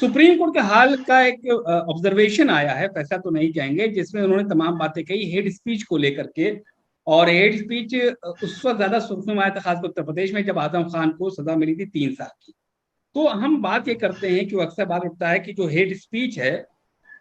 Supreme court के हाल का एक ऑब्जर्वेशन आया है, फैसला तो नहीं कहेंगे, जिसमें उन्होंने तमाम बातें कही हेड स्पीच को लेकर के। और हेड स्पीच उस वक्त ज्यादा सुर्खियों में आया था, खासकर उत्तर प्रदेश में, जब आजम खान को सजा मिली थी 3 साल की। तो हम बात ये करते हैं कि वो अक्सर बात उठता है कि जो हेड स्पीच है,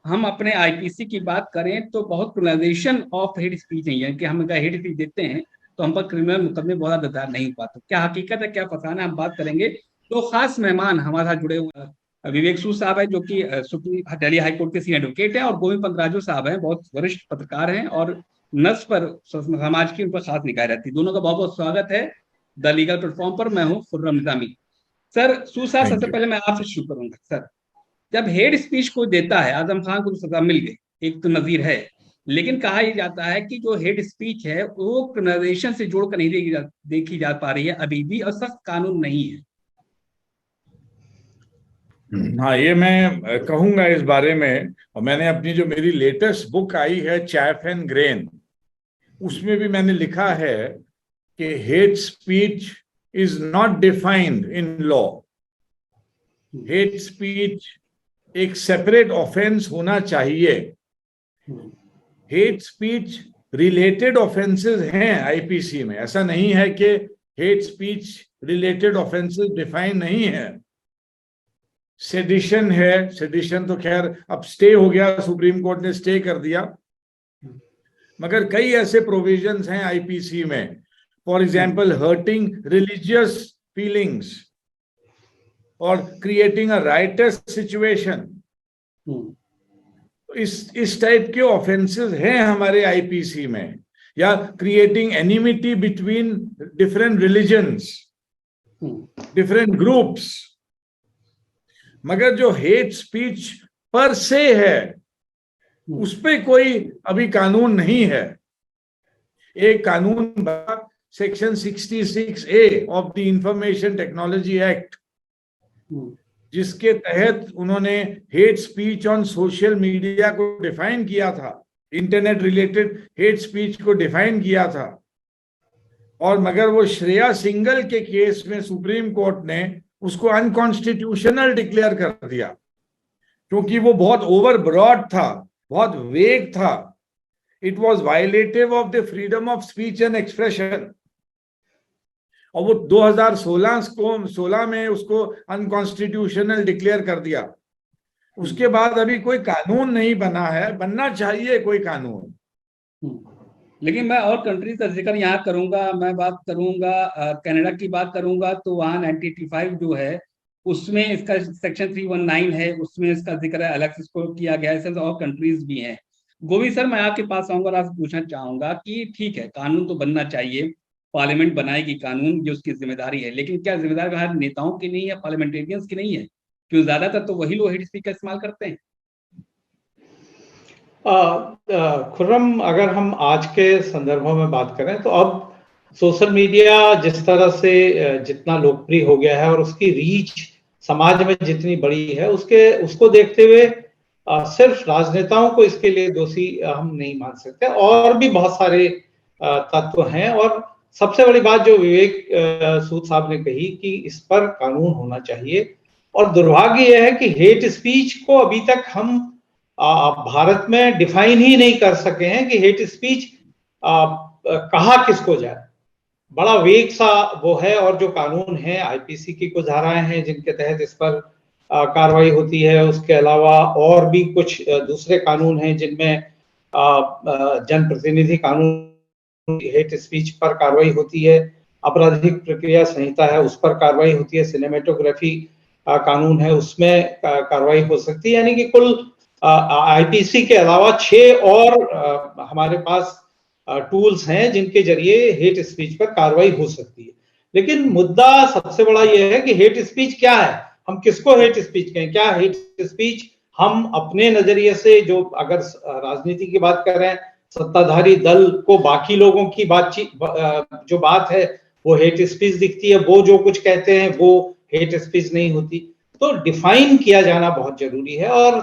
हम अपने आईपीसी की बात करें तो बहुत क्रिमिनलाइजेशन ऑफ हेड स्पीच नहीं है कि हम अगर हेड स्पीच देते हैं तो हम पर क्रिमिनल मुकदमे बहुत ज्यादा नहीं हो पाते। क्या हकीकत है, क्या फसाना है, हम बात करेंगे। तो खास मेहमान हमारे साथ जुड़े हुए हैं। विवेक सूद साहब है, जो कि सुप्रीम दिल्ली हाईकोर्ट के सीनियर एडवोकेट हैं, और गोविंद पंतराजू साहब हैं, बहुत वरिष्ठ पत्रकार हैं और नस्ल पर, समाज की उन पर खास निगाह रहती है। दोनों का बहुत बहुत स्वागत है द लीगल प्लेटफॉर्म पर। मैं हूँ खुर्रम निजामी। सर, सूद साहब, थैंक सबसे यू। पहले मैं आपसे शुरू करूंगा। सर, जब हेड स्पीच को देता है, आजम खान को तो सजा मिल गई, एक तो नजीर है, लेकिन कहा यह जाता है कि जो हेड स्पीच है वो क्रिमिनलाइजेशन से जोड़कर नहीं देखी जा पा रही है अभी भी, और सख्त कानून नहीं है। हाँ, ये मैं कहूंगा इस बारे में। और मैंने अपनी जो मेरी लेटेस्ट बुक आई है चैफ एंड ग्रेन, उसमें भी मैंने लिखा है कि hate speech is not defined in law. Hate speech एक सेपरेट ऑफेंस होना चाहिए। हेट स्पीच रिलेटेड ऑफेंसेस हैं आईपीसी में, ऐसा नहीं है कि hate speech related offences define नहीं है। सेडिशन है, सेडिशन तो खैर अब स्टे हो गया, सुप्रीम कोर्ट ने स्टे कर दिया, मगर कई ऐसे प्रोविजंस हैं आईपीसी में, for example hurting religious feelings और क्रिएटिंग अ राइटस सिचुएशन। इस टाइप के ऑफेंसेस हैं हमारे आईपीसी में, या creating enmity between different religions, different groups. मगर जो हेट स्पीच पर से है उस पे कोई अभी कानून नहीं है। एक कानून section 66A of the information technology act, जिसके तहत उन्होंने hate speech on social media को डिफाइन किया था, इंटरनेट रिलेटेड हेट स्पीच को डिफाइन किया था। और मगर वो श्रेया सिंगल के केस में सुप्रीम कोर्ट ने उसको अनकॉन्स्टिट्यूशनल डिक्लेयर कर दिया, क्योंकि वो बहुत ओवर ब्रॉड था, बहुत वेग था। It was violative of the freedom of speech and expression. और वो 2016 में उसको अनकॉन्स्टिट्यूशनल डिक्लेयर कर दिया। उसके बाद अभी कोई कानून नहीं बना है, बनना चाहिए कोई कानून। लेकिन मैं और कंट्रीज का जिक्र यहाँ करूंगा। मैं बात करूंगा कनाडा की बात करूंगा, तो वहाँ 1985 जो है उसमें इसका सेक्शन 319 है, उसमें इसका जिक्र है, अलग से इसको किया गया है। और कंट्रीज भी हैं। गोविंद सर, मैं आपके पास आऊंगा और आपसे पूछना चाहूंगा कि ठीक है, कानून तो बनना चाहिए, पार्लियामेंट बनाएगी कानून, जो उसकी जिम्मेदारी है, लेकिन क्या जिम्मेदारी हमारे नेताओं की नहीं है, पार्लियामेंटेरियंस की नहीं है? क्यों ज्यादातर तो वही लोग हेड स्पीच का इस्तेमाल करते हैं। खुर्रम, अगर हम आज के संदर्भों में बात करें तो अब सोशल मीडिया जिस तरह से जितना लोकप्रिय हो गया है और उसकी रीच समाज में जितनी बड़ी है, उसको देखते हुए सिर्फ राजनेताओं को इसके लिए दोषी हम नहीं मान सकते। और भी बहुत सारे तत्व हैं। और सबसे बड़ी बात जो विवेक सूद साहब ने कही कि इस पर कानून होना चाहिए। और दुर्भाग्य यह है कि हेट स्पीच को अभी तक हम भारत में डिफाइन ही नहीं कर सके हैं कि हेट स्पीच कहा किसको जाए। बड़ा वेग सा वो है। और जो कानून है, आईपीसी की कुछ धाराएं हैं जिनके तहत इस पर कार्रवाई होती है। उसके अलावा और भी कुछ दूसरे कानून हैं जिनमें जनप्रतिनिधि कानून हेट स्पीच पर कार्रवाई होती है। आपराधिक प्रक्रिया संहिता है, उस पर कार्रवाई होती है। सिनेमेटोग्राफी कानून है, उसमें कार्रवाई हो सकती है। यानी कि कुल आईपीसी के अलावा 6 और हमारे पास टूल्स हैं जिनके जरिए हेट स्पीच पर कार्रवाई हो सकती है। लेकिन मुद्दा सबसे बड़ा यह है कि हेट स्पीच क्या है, हम किसको हेट स्पीच कहें। क्या हेट स्पीच हम अपने नजरिए से, जो अगर राजनीति की बात कर रहे हैं, सत्ताधारी दल को बाकी लोगों की बातचीत जो बात है वो हेट स्पीच दिखती है, वो जो कुछ कहते हैं वो हेट स्पीच नहीं होती। तो डिफाइन किया जाना बहुत जरूरी है। और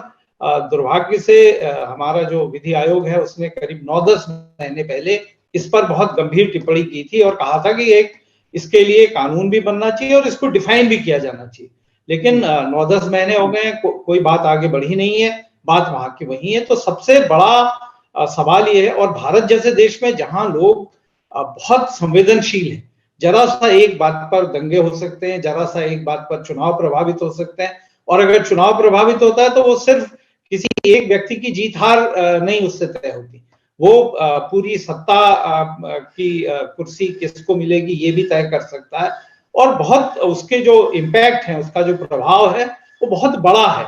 दुर्भाग्य से हमारा जो विधि आयोग है उसने करीब 9-10 महीने पहले इस पर बहुत गंभीर टिप्पणी की थी और कहा था कि एक इसके लिए कानून भी बनना चाहिए और इसको डिफाइन भी किया जाना चाहिए। लेकिन 9-10 महीने हो गए, कोई बात आगे बढ़ी नहीं है, बात वहां की वही है। तो सबसे बड़ा सवाल ये है, और भारत जैसे देश में जहां लोग बहुत संवेदनशील है, जरा सा एक बात पर दंगे हो सकते हैं, जरा सा एक बात पर चुनाव प्रभावित हो सकते हैं, और अगर चुनाव प्रभावित होता है तो वो सिर्फ किसी एक व्यक्ति की जीत हार नहीं उससे तय होती, वो पूरी सत्ता की कुर्सी किसको मिलेगी ये भी तय कर सकता है, और बहुत उसके जो इम्पैक्ट है, उसका जो प्रभाव है वो बहुत बड़ा है।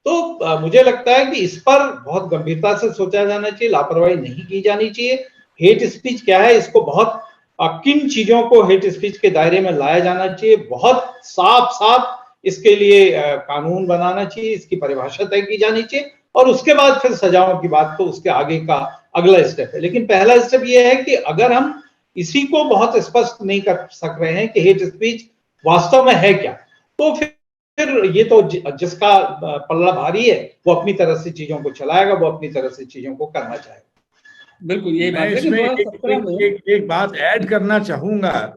तो मुझे लगता है कि इस पर बहुत गंभीरता से सोचा जाना चाहिए, लापरवाही नहीं की जानी चाहिए। हेट स्पीच क्या है, इसको बहुत किन चीजों को हेट स्पीच के दायरे में लाया जाना चाहिए, बहुत साफ साफ इसके लिए कानून बनाना चाहिए, इसकी परिभाषा तय की जानी चाहिए, और उसके बाद फिर सजाओं की बात तो उसके आगे का अगला स्टेप है। लेकिन पहला स्टेप ये है कि अगर हम इसी को बहुत स्पष्ट नहीं कर सक रहे हैं कि हेट स्पीच वास्तव में है क्या, तो फिर ये तो जिसका पल्ला भारी है वो अपनी तरह से चीजों को चलाएगा, वो अपनी तरह से चीजों को करना चाहेगा। बिल्कुल यही बात है। इसमें एक बात ऐड करना चाहूंगा।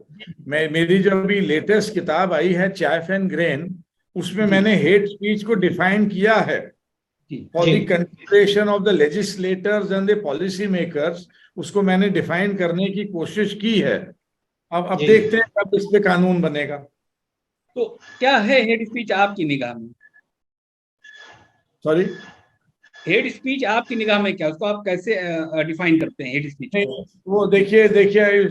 मेरी जो अभी लेटेस्ट किताब आई है चैफ एंड ग्रेन, उसमें मैंने हेट स्पीच को डिफाइन किया है for the consideration of the legislators and the policy makers. उसको मैंने डिफाइन करने की कोशिश की है। अब देखते हैं कब इस पे कानून बनेगा। तो क्या है हेट स्पीच आपकी निगाह में? सॉरी, हेट स्पीच आपकी निगाह में क्या, उसको आप कैसे डिफाइन करते हैं हेट स्पीच? वो देखिए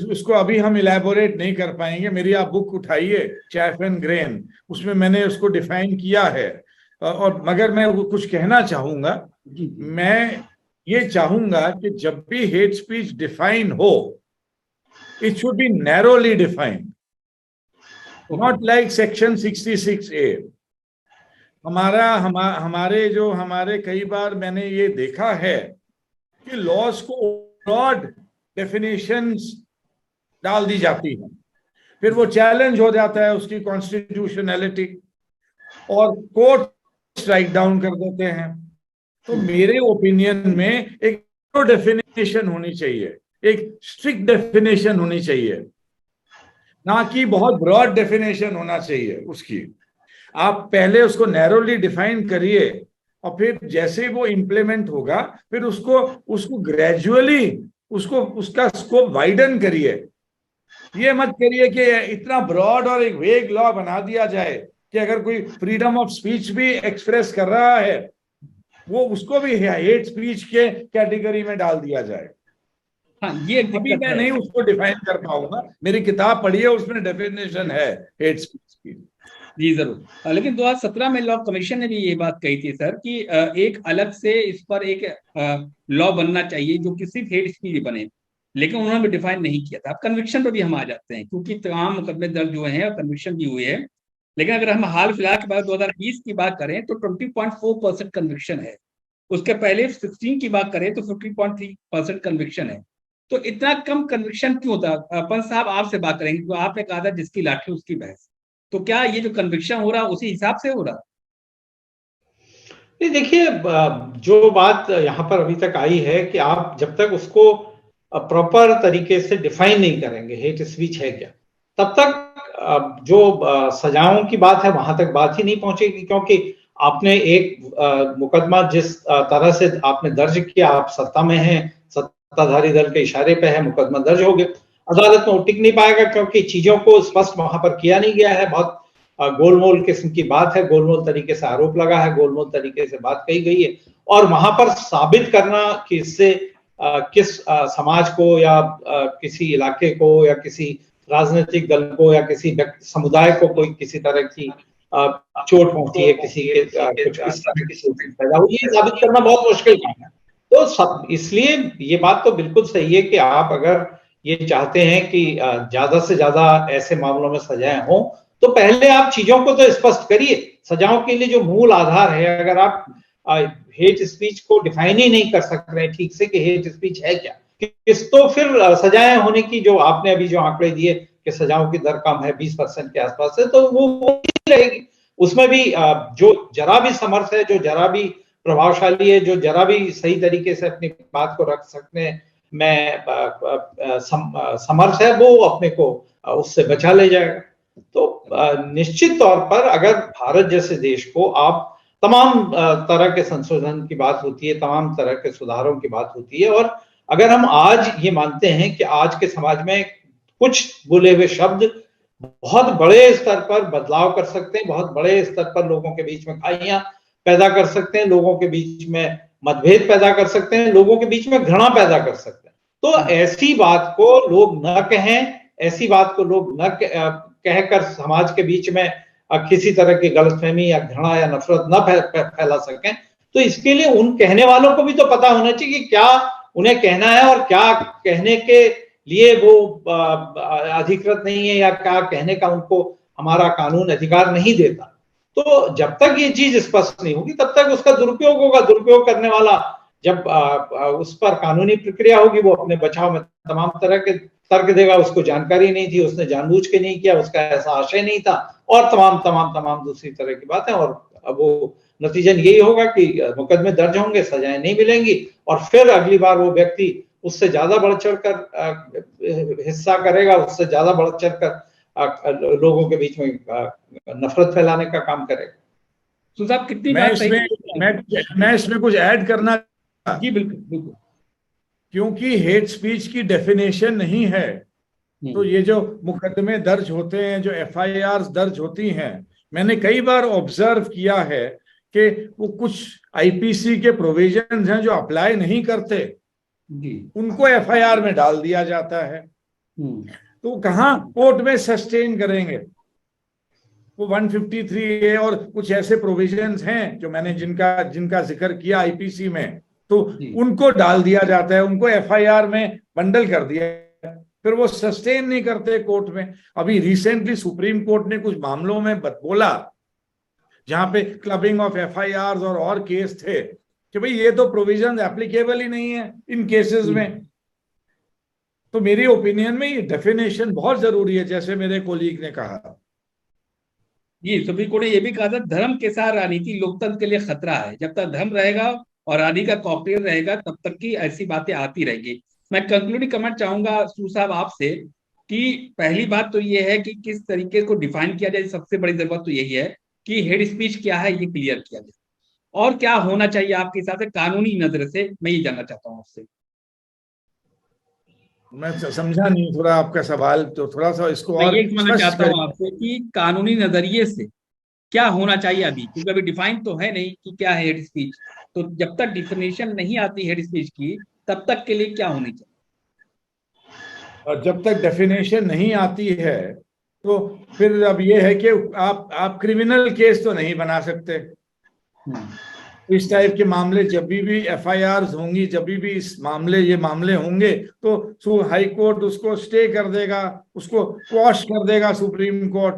उसको अभी हम इलेबोरेट नहीं कर पाएंगे। मेरी आप बुक उठाइए चैफ एंड ग्रेन, उसमें मैंने उसको डिफाइन किया है। और मगर मैं वो कुछ कहना चाहूंगा, मैं ये चाहूंगा कि जब भी हेट स्पीच डिफाइन हो, it should be narrowly defined, not like section 66A। हमारे कई बार मैंने ये देखा है कि लॉज को ब्रॉड डेफिनेशंस डाल दी जाती है, फिर वो चैलेंज हो जाता है उसकी कॉन्स्टिट्यूशनैलिटी, और कोर्ट स्ट्राइक डाउन कर देते हैं। तो मेरे ओपिनियन में एक डेफिनेशन होनी चाहिए, एक स्ट्रिक्ट डेफिनेशन होनी चाहिए, ना कि बहुत ब्रॉड डेफिनेशन होना चाहिए उसकी। आप पहले उसको नैरोली डिफाइन करिए, और फिर जैसे वो इम्प्लीमेंट होगा फिर उसको ग्रेजुअली उसका स्कोप वाइडन करिए। ये मत करिए कि इतना ब्रॉड और एक वेग लॉ बना दिया जाए कि अगर कोई फ्रीडम ऑफ स्पीच भी एक्सप्रेस कर रहा है वो उसको भी हेट स्पीच के कैटेगरी में डाल दिया जाए। हाँ, ये अभी मैं नहीं उसको डिफाइन कर पाऊंगा, मेरी किताब पढ़िए उसमें डेफिनेशन है हेट स्पीच की। जी जरूर। लेकिन 2017 में लॉ कमीशन ने भी ये बात कही थी सर कि एक अलग से इस पर एक लॉ बनना चाहिए जो कि सिर्फ हेट स्पीच बने, लेकिन उन्होंने भी डिफाइन नहीं किया था। अब कन्विक्शन पर भी हम आ जाते हैं, क्योंकि तमाम मुकदमे दर्ज हुए हैं और कन्विक्शन भी हुए है। लेकिन अगर हम हाल फिलहाल के बाद 2020 की बात करें तो 20.4% कन्विक्शन है, उसके पहले 16 की बात करें तो 50.3% कन्विक्शन है। तो इतना कम कन्विक्शन क्यों होता? पंत साहब आपसे बात करेंगे, तो आपने कहा था जिसकी लाठी उसकी भैंस, तो क्या ये जो कन्विक्शन हो रहा उसी हिसाब से हो रहा? नहीं, देखिए जो बात यहाँ पर अभी तक आई है कि आप जब तक उसको प्रॉपर तरीके से डिफाइन नहीं करेंगे हेट स्पीच है क्या, तब तक जो सजाओं की बात है वहां तक बात ही नहीं पहुंचेगी। क्योंकि आपने एक मुकदमा जिस तरह से आपने दर्ज किया, आप सत्ता में हैं, सत्ताधारी दल के इशारे पे है, मुकदमा दर्ज हो गया, अदालत में टिक नहीं पाएगा क्योंकि चीजों को स्पष्ट वहां पर किया नहीं गया है। बहुत गोलमोल किस्म की बात है, गोलमोल तरीके से आरोप लगा है, गोलमोल तरीके से बात कही गई है, और वहां पर साबित करना कि इससे किस समाज को या किसी इलाके को या किसी राजनीतिक दल को या किसी समुदाय को कोई किसी तरह की चोट पहुंची है, किसी के कुछ इस तरह की पैदा हुई, ये साबित करना बहुत मुश्किल काम है। तो इसलिए ये बात तो बिल्कुल सही है कि आप अगर ये चाहते हैं कि ज्यादा से ज्यादा ऐसे मामलों में सजाएं हों, तो पहले आप चीजों को तो स्पष्ट करिए। सजाओं के लिए जो मूल आधार है, अगर आप हेट स्पीच को डिफाइन ही नहीं कर सक रहे ठीक से कि हेट स्पीच है क्या, किस तो फिर सजाएं होने की जो आपने अभी जो आंकड़े दिए कि सजाओं की दर कम है 20% के आसपास है, तो वो रहेगी। उसमें भी जो जरा भी समर्थ है, जो जरा भी प्रभावशाली है, जो जरा भी सही तरीके से अपनी बात को रख सकने में समर्थ है, वो अपने को उससे बचा ले जाएगा। तो निश्चित तौर पर अगर भारत जैसे देश को आप तमाम तरह के संशोधन की बात होती है, तमाम तरह के सुधारों की बात होती है, और अगर हम आज ये मानते हैं कि आज के समाज में कुछ बोले हुए शब्द बहुत बड़े स्तर पर बदलाव कर सकते हैं, बहुत बड़े स्तर पर लोगों के बीच में खाइयां पैदा कर सकते हैं, लोगों के बीच में मतभेद पैदा कर सकते हैं, लोगों के बीच में घृणा पैदा कर सकते हैं, तो ऐसी बात को लोग न कहें, ऐसी बात को लोग न कहकर समाज के बीच में किसी तरह की गलतफहमी या घृणा या नफरत न फैला सकें, तो इसके लिए उन कहने वालों को भी तो पता होना चाहिए कि क्या उन्हें कहना है और क्या कहने के लिए वो अधिकृत नहीं है, या क्या कहने का उनको हमारा कानून अधिकार नहीं देता। तो जब तक ये चीज स्पष्ट नहीं होगी तब तक उसका दुरुपयोग होगा। दुरुपयोग करने वाला जब उस पर कानूनी प्रक्रिया होगी, वो अपने बचाव में तमाम तरह के तर्क देगा, उसको जानकारी नहीं थी, उसने जानबूझ के नहीं किया, उसका ऐसा आशय नहीं था, और तमाम दूसरी तरह की बातें, और अब वो नतीजन यही होगा कि मुकदमे दर्ज होंगे, सजाएं नहीं मिलेंगी, और फिर अगली बार वो व्यक्ति उससे ज्यादा बढ़ चढ़ कर हिस्सा करेगा, उससे ज्यादा बढ़ चढ़ कर लोगों के बीच में नफरत फैलाने का काम करेगा। तो साहब कितनी मैं इसमें कुछ ऐड करना। जी बिल्कुल। क्योंकि हेट स्पीच की डेफिनेशन नहीं है, तो ये जो मुकदमे दर्ज होते हैं, जो FIRs दर्ज होती हैं, मैंने कई बार ऑब्जर्व किया है कि वो कुछ IPC के प्रोविजंस हैं जो अप्लाई नहीं करते, उनको FIR में डाल दिया जाता है। तो कहाँ कोर्ट में सस्टेन करेंगे? वो 153A और कुछ ऐसे प्रोविजंस हैं जो मैंने जिनका जिक्र किया IPC में, तो उनको डाल दिया जाता है, उनको FIR में बंडल कर दिया, फिर वो सस्टेन नहीं करते कोर्ट में। अभी रिसेंटली सुप्रीम कोर्ट ने कुछ मामलों में बोला जहां पे क्लबिंग ऑफ FIRs और केस थे कि भाई ये तो प्रोविजन एप्लीकेबल ही नहीं है इन केसेस में। तो मेरी ओपिनियन में ये डेफिनेशन बहुत जरूरी है, जैसे मेरे कोलीग ने कहा। जी, सुप्रीम कोर्ट ने यह भी कहा था, धर्म के साथ राजनीति लोकतंत्र के लिए खतरा है। जब तक धर्म रहेगा और रानी का कॉकटेल रहेगा तब तक की ऐसी बातें आती रहेगी। मैं कंक्लूडिंग कमेंट चाहूंगा सूद साहब आपसे कि पहली बात तो ये है कि किस तरीके को डिफाइन किया जाए, सबसे बड़ी जरूरत तो यही है कि हेड स्पीच क्या है ये क्लियर किया जाए, और क्या होना चाहिए आपके हिसाब से कानूनी नजर से, मैं ये जानना चाहता हूँ आपसे। मैं समझा नहीं थोड़ा आपका सवाल, तो थोड़ा सा इसको और ये समझना चाहता हूँ आपसे कि कानूनी नजरिए से क्या होना चाहिए अभी, क्योंकि अभी डिफाइन तो है नहीं कि क्या है हेड स्पीच। तो जब तक डिफिनेशन नहीं आती हेड स्पीच की तब तक के लिए क्या होनी चाहिए? और जब तक डेफिनेशन नहीं आती है तो फिर अब ये है कि आप क्रिमिनल केस तो नहीं बना सकते। इस टाइप के मामले जब भी FIRs होंगी, जब भी इस ये मामले होंगे, तो हाई कोर्ट उसको स्टे कर देगा, उसको क्वॉश कर देगा सुप्रीम कोर्ट।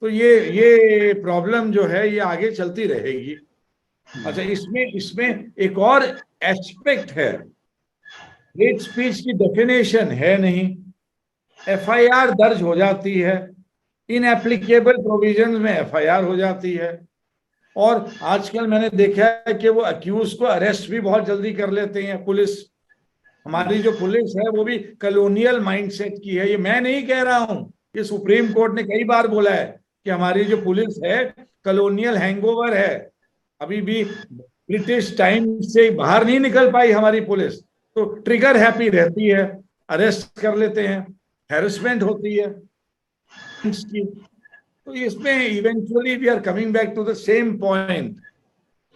तो ये प्रॉब्लम जो है ये आगे चलती रहेगी। अच्छा, इसमें एक और एस्पेक्ट है, हेट स्पीच की डेफिनेशन है नहीं, FIR दर्ज हो जाती है, इनएप्लीकेबल प्रोविजंस में FIR हो जाती है, और आजकल मैंने देखा है कि वो अक्यूज को अरेस्ट भी बहुत जल्दी कर लेते हैं पुलिस। हमारी जो पुलिस है वो भी कॉलोनियल माइंडसेट की है। ये मैं नहीं कह रहा हूं, ये सुप्रीम कोर्ट ने कई बार बोला है कि हमारी जो पुलिस है कॉलोनियल हैंगओवर है, अभी भी ब्रिटिश टाइम से बाहर नहीं निकल पाई हमारी पुलिस, तो ट्रिगर हैप्पी रहती है, अरेस्ट कर लेते हैं, हैरेसमेंट होती है। तो इसमें eventually we are coming back to the same point,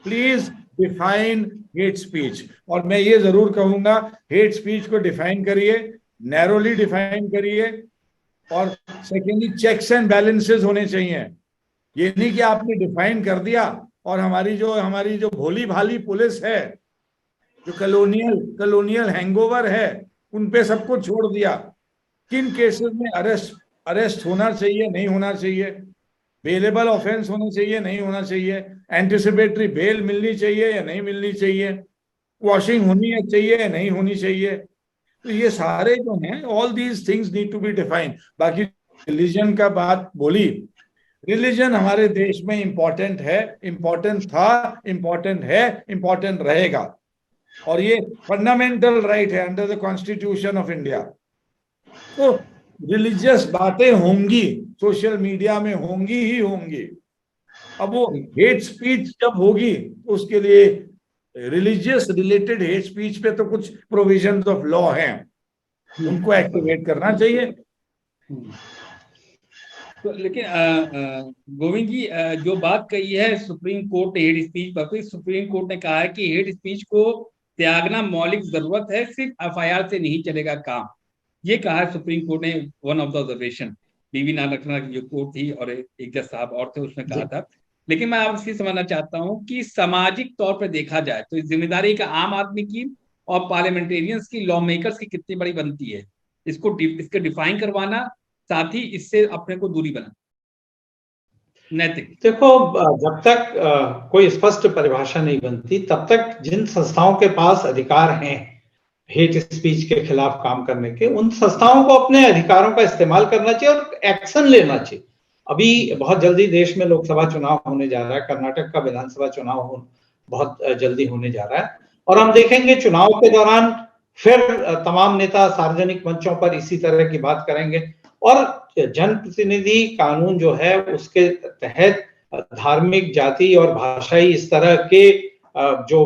please define hate speech. और मैं ये जरूर कहूंगा, हेट स्पीच को डिफाइन करिए, नैरोली डिफाइन करिए, और सेकेंडली चेक्स एंड बैलेंसेस होने चाहिए। ये नहीं कि आपने डिफाइन कर दिया और हमारी जो भोली भाली पुलिस है, जो कॉलोनियल हैंगओवर है, उन पे सब कुछ छोड़ दिया। किन केसेस में अरेस्ट होना चाहिए, नहीं होना चाहिए, बेलेबल ऑफेंस होना चाहिए, नहीं होना चाहिए, एंटिसिपेटरी बेल मिलनी चाहिए या नहीं मिलनी चाहिए, वॉशिंग होनी चाहिए या नहीं होनी चाहिए। तो ये सारे जो हैं, all these things need to be defined. बाकी रिलीजन का बात बोली, रिलीजन हमारे देश में इंपॉर्टेंट है, इंपॉर्टेंट था, इंपॉर्टेंट है, इंपॉर्टेंट रहेगा, और ये फंडामेंटल राइट है under the constitution of India. तो रिलीजियस बातें होंगी, सोशल मीडिया में होंगी ही होंगी। अब वो हेट स्पीच जब होगी तो उसके लिए रिलीजियस रिलेटेड हेट स्पीच पे तो कुछ प्रोविजंस ऑफ लॉ हैं, उनको एक्टिवेट करना चाहिए। तो लेकिन गोविंद जी, जो बात कही है सुप्रीम कोर्ट ने हेट स्पीच पर, सुप्रीम कोर्ट ने कहा है कि हेट स्पीच को त्यागना मौलिक जरूरत है, सिर्फ एफआईआर से नहीं चलेगा काम। ये कहा है सुप्रीम कोर्ट ने, वन ऑफ द ऑब्जर्वेशन बीवी नागरत्ना की जो कोर्ट थी और एक जज साहब और थे, उसमें कहा था। लेकिन मैं आपसे समझना चाहता हूं कि सामाजिक तौर पर देखा जाए तो इस जिम्मेदारी का आम आदमी की और पार्लियामेंटेरियंस की, लॉ मेकर्स की कितनी बड़ी बनती है इसको डिफाइन करवाना, साथ ही इससे अपने को दूरी बनाना नैतिक। देखो, जब तक कोई स्पष्ट परिभाषा नहीं बनती तब तक जिन संस्थाओं के पास अधिकार हैं हेट स्पीच के खिलाफ काम करने के, उन संस्थाओं को अपने अधिकारों का इस्तेमाल करना चाहिए और एक्शन लेना चाहिए। अभी बहुत जल्दी देश में लोकसभा चुनाव होने जा रहा है, कर्नाटक का विधानसभा चुनाव बहुत जल्दी होने जा रहा है, और हम देखेंगे चुनाव के दौरान फिर तमाम नेता सार्वजनिक मंचों पर इसी तरह की बात करेंगे। और जनप्रतिनिधि कानून जो है उसके तहत धार्मिक, जाति और भाषाई इस तरह के जो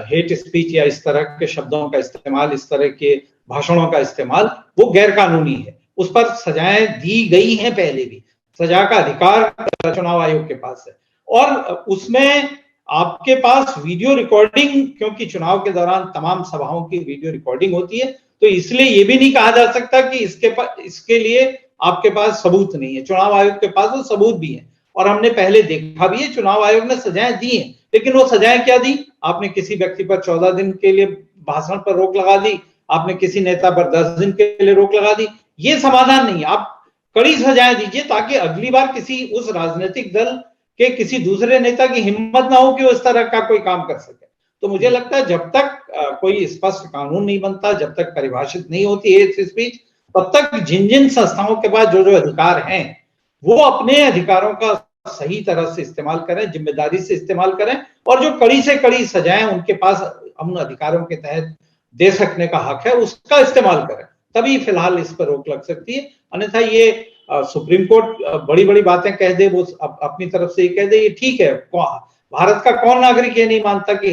हेट स्पीच या इस तरह के शब्दों का इस्तेमाल, इस तरह के भाषणों का इस्तेमाल, वो गैर कानूनी है। उस पर सजाएं दी गई हैं, पहले भी सजा का अधिकार चुनाव आयोग के पास है। और उसमें आपके पास वीडियो रिकॉर्डिंग, क्योंकि चुनाव के दौरान तमाम सभाओं की वीडियो रिकॉर्डिंग होती है, तो इसलिए ये भी नहीं कहा जा सकता कि इसके लिए आपके पास सबूत नहीं है। चुनाव आयोग के पास वो सबूत भी है, और हमने पहले देखा भी है, चुनाव आयोग ने सजाएं दी हैं। लेकिन वो सजाएं क्या दी? आपने किसी व्यक्ति पर 14 दिन के लिए भाषण पर रोक लगा दी, आपने किसी नेता पर 10 दिन के लिए रोक लगा दी। ये समाधान नहीं है। आप कड़ी सजाएं दीजिए ताकि अगली बार किसी उस राजनीतिक दल के किसी दूसरे नेता की हिम्मत ना हो कि वो इस तरह का कोई काम कर सके। तो मुझे लगता है जब तक कोई स्पष्ट कानून नहीं बनता, जब तक परिभाषित नहीं होती हेट स्पीच, तब तक जिन जिन संस्थाओं के पास जो जो अधिकार हैं वो अपने अधिकारों का सही तरह से इस्तेमाल करें, जिम्मेदारी से इस्तेमाल करें, और जो कड़ी से कड़ी सजाएं उनके पास उन अधिकारों के तहत दे सकने का हक है उसका इस्तेमाल करें, तभी फिलहाल इस पर रोक लग सकती है। अन्यथा ये सुप्रीम कोर्ट बड़ी बड़ी बातें कह दे, वो अपनी तरफ से ये कह दे, ये ठीक है। भारत का कौन नागरिक ये नहीं मानता कि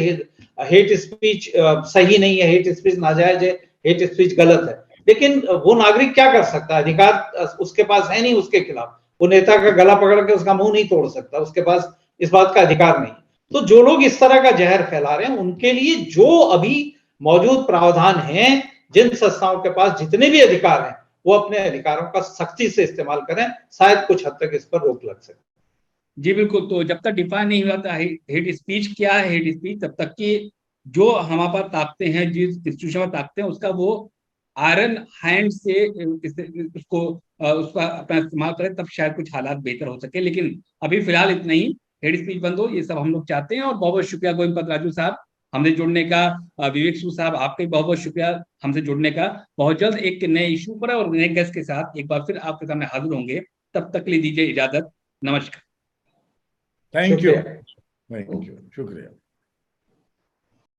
हेट स्पीच सही नहीं है, हेट स्पीच नाजायज है, हेट स्पीच गलत है। लेकिन वो नागरिक क्या कर सकता है? अधिकार उसके पास है नहीं उसके खिलाफ। वो नेता का गला पकड़ के उसका मुंह नहीं तोड़ सकता, उसके पास इस बात का अधिकार नहीं। तो जो लोग इस तरह का जहर फैला रहे हैं उनके लिए जो अभी मौजूद प्रावधान हैं, जिन संस्थाओं के पास जितने भी अधिकार हैं, वो अपने अधिकारों का सख्ती से इस्तेमाल करें, शायद कुछ हद तक इस पर रोक लग सके। जी बिल्कुल। तो जब तक डिफाइन नहीं होता हेट स्पीच क्या है, हेट स्पीच, तब तक कि जो हमारे पास ताकते हैं, जिस इंस्टीट्यूशन में ताकते हैं, उसका वो आयरन हैंड से उसको उसका अपना इस्तेमाल करें, तब शायद कुछ हालात बेहतर हो सके। लेकिन अभी फिलहाल इतना ही, हेड स्पीच बंद हो, ये सब हम लोग चाहते हैं। और बहुत बहुत शुक्रिया गोविंद पतराजू साहब हमसे जुड़ने का, विवेक सूद साहब आपका भी बहुत बहुत शुक्रिया हमसे जुड़ने का। बहुत जल्द एक नए इशू पर और नए गेस्ट के साथ एक बार फिर आपके सामने हाजिर होंगे। तब तक के लिए दीजिए इजाजत। नमस्कार। थैंक यू, शुक्रिया।